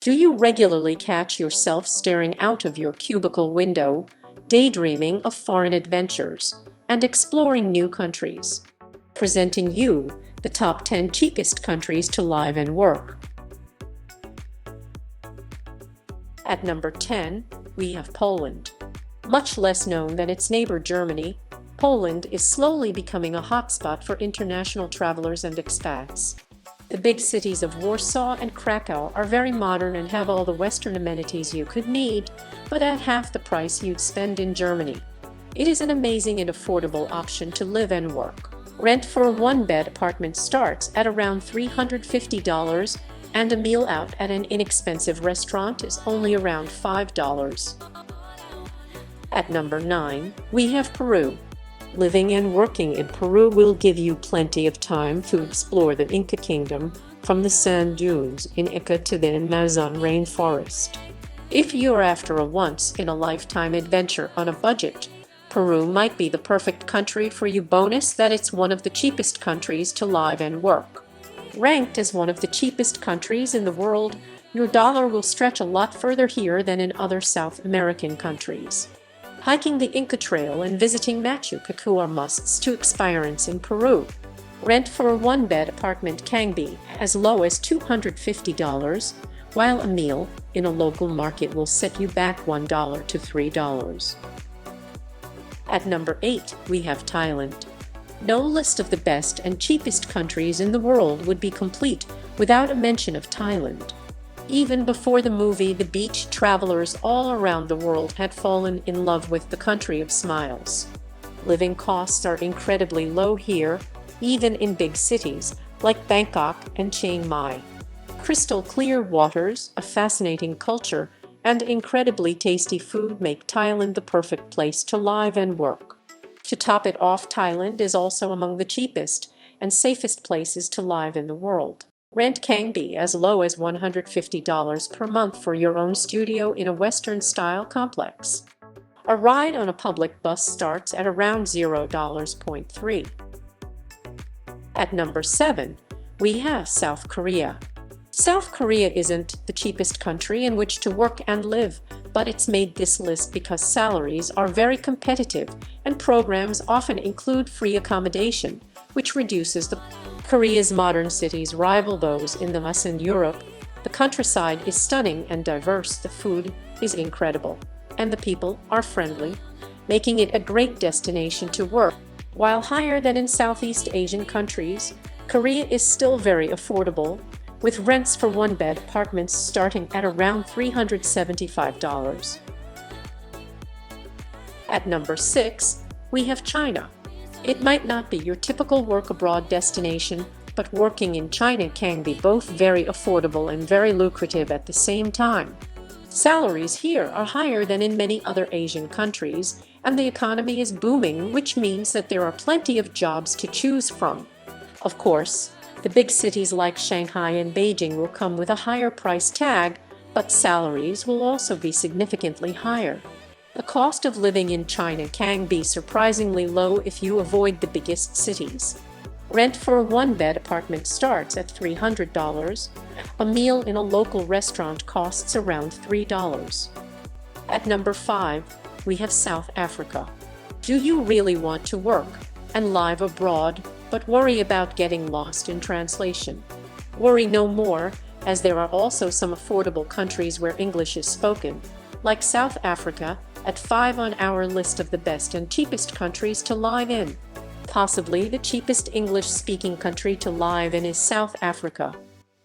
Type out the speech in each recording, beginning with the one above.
Do you regularly catch yourself staring out of your cubicle window, daydreaming of foreign adventures and exploring new countries? Presenting you the top 10 cheapest countries to live and work. At number 10, we have Poland. Much less known than its neighbor Germany, Poland is slowly becoming a hotspot for international travelers and expats. The big cities of Warsaw and Krakow are very modern and have all the Western amenities you could need, but at half the price you'd spend in Germany. It is an amazing and affordable option to live and work. Rent for a one-bed apartment starts at around $350, and a meal out at an inexpensive restaurant is only around $5. At number 9, we have Peru. Living and working in Peru will give you plenty of time to explore the Inca Kingdom, from the sand dunes in Ica to the Amazon rainforest. If you're after a once-in-a-lifetime adventure on a budget, Peru might be the perfect country for you. Bonus that it's one of the cheapest countries to live and work. Ranked as one of the cheapest countries in the world, your dollar will stretch a lot further here than in other South American countries. Hiking the Inca Trail and visiting Machu Picchu are musts to experience in Peru. Rent for a one-bed apartment can be as low as $250, while a meal in a local market will set you back $1 to $3. At number 8, we have Thailand. No list of the best and cheapest countries in the world would be complete without a mention of Thailand. Even before the movie The Beach, travelers all around the world had fallen in love with the country of smiles. Living costs are incredibly low here, even in big cities like Bangkok and Chiang Mai. Crystal clear waters, a fascinating culture, and incredibly tasty food make Thailand the perfect place to live and work. To top it off, Thailand is also among the cheapest and safest places to live in the world. Rent can be as low as $150 per month for your own studio in a Western-style complex. A ride on a public bus starts at around $0.3. At number 7, we have South Korea. South Korea isn't the cheapest country in which to work and live, but it's made this list because salaries are very competitive and programs often include free accommodation, which reduces the Korea's modern cities rival those in the US and Europe. The countryside is stunning and diverse, the food is incredible, and the people are friendly, making it a great destination to work. While higher than in Southeast Asian countries, Korea is still very affordable, with rents for one-bed apartments starting at around $375. At number 6, we have China. It might not be your typical work-abroad destination, but working in China can be both very affordable and very lucrative at the same time. Salaries here are higher than in many other Asian countries, and the economy is booming, which means that there are plenty of jobs to choose from. Of course, the big cities like Shanghai and Beijing will come with a higher price tag, but salaries will also be significantly higher. The cost of living in China can be surprisingly low if you avoid the biggest cities. Rent for a one-bed apartment starts at $300. A meal in a local restaurant costs around $3. At number 5, we have South Africa. Do you really want to work and live abroad, but worry about getting lost in translation? Worry no more, as there are also some affordable countries where English is spoken, like South Africa, at 5 on our list of the best and cheapest countries to live in. Possibly the cheapest English-speaking country to live in is South Africa.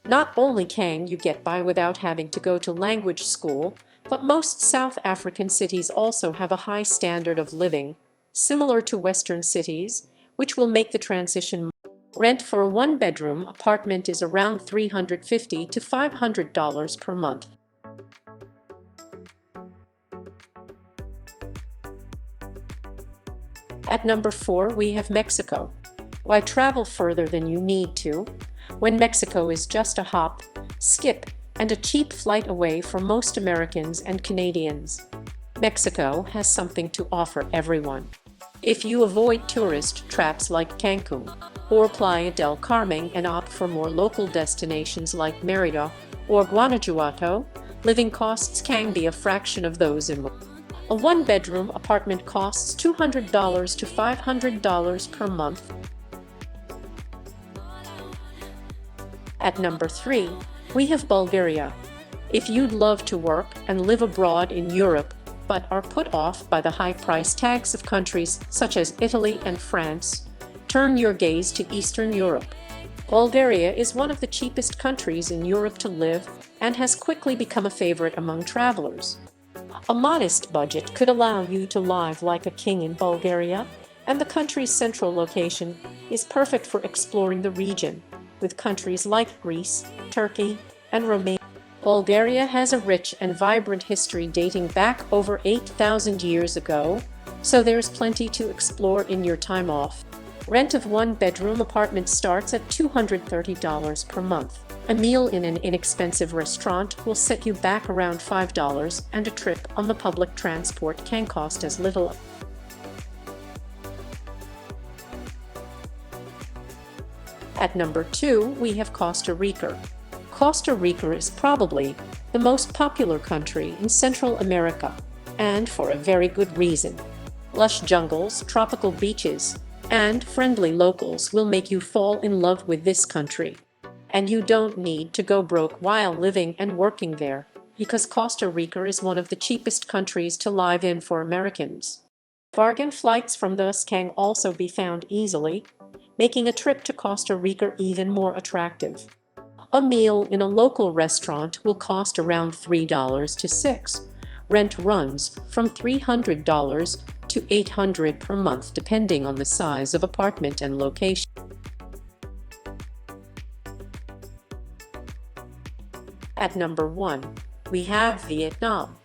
Not only can you get by without having to go to language school, but most South African cities also have a high standard of living, similar to Western cities, which will make the transition. Rent for a one-bedroom apartment is around $350 to $500 per month. At number 4, we have Mexico. Why travel further than you need to, when Mexico is just a hop, skip, and a cheap flight away for most Americans and Canadians? Mexico has something to offer everyone. If you avoid tourist traps like Cancun or Playa del Carmen and opt for more local destinations like Mérida or Guanajuato, living costs can be a fraction of those in a one-bedroom apartment costs $200 to $500 per month. At number 3, we have Bulgaria. If you'd love to work and live abroad in Europe, but are put off by the high price tags of countries such as Italy and France, turn your gaze to Eastern Europe. Bulgaria is one of the cheapest countries in Europe to live and has quickly become a favorite among travelers. A modest budget could allow you to live like a king in Bulgaria, and the country's central location is perfect for exploring the region, with countries like Greece, Turkey, and Romania. Bulgaria has a rich and vibrant history dating back over 8,000 years ago, so there's plenty to explore in your time off. Rent of one-bedroom apartment starts at $230 per month. A meal in an inexpensive restaurant will set you back around $5, and a trip on the public transport can cost as little. At number 2, we have Costa Rica. Costa Rica is probably the most popular country in Central America, and for a very good reason. Lush jungles, tropical beaches, and friendly locals will make you fall in love with this country. And you don't need to go broke while living and working there, because Costa Rica is one of the cheapest countries to live in for Americans. Bargain flights from thus can also be found easily, making a trip to Costa Rica even more attractive. A meal in a local restaurant will cost around $3 to $6. Rent runs from $300 to $800 per month depending on the size of apartment and location. At number 1, we have Vietnam.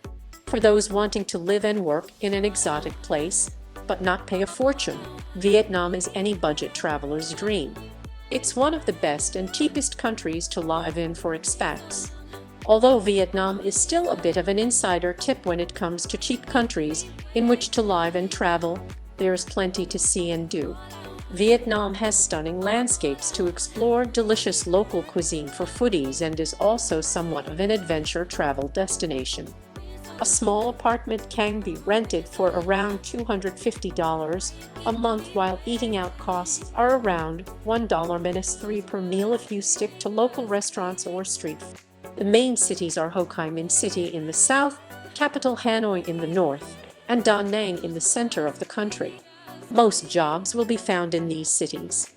For those wanting to live and work in an exotic place, but not pay a fortune, Vietnam is any budget traveler's dream. It's one of the best and cheapest countries to live in for expats. Although Vietnam is still a bit of an insider tip when it comes to cheap countries in which to live and travel, there's plenty to see and do. Vietnam has stunning landscapes to explore, delicious local cuisine for foodies, and is also somewhat of an adventure travel destination. A small apartment can be rented for around $250 a month, while eating out costs are around $1-3 per meal if you stick to local restaurants or street food. The main cities are Ho Chi Minh City in the south, capital Hanoi in the north, and Da Nang in the center of the country. Most jobs will be found in these cities.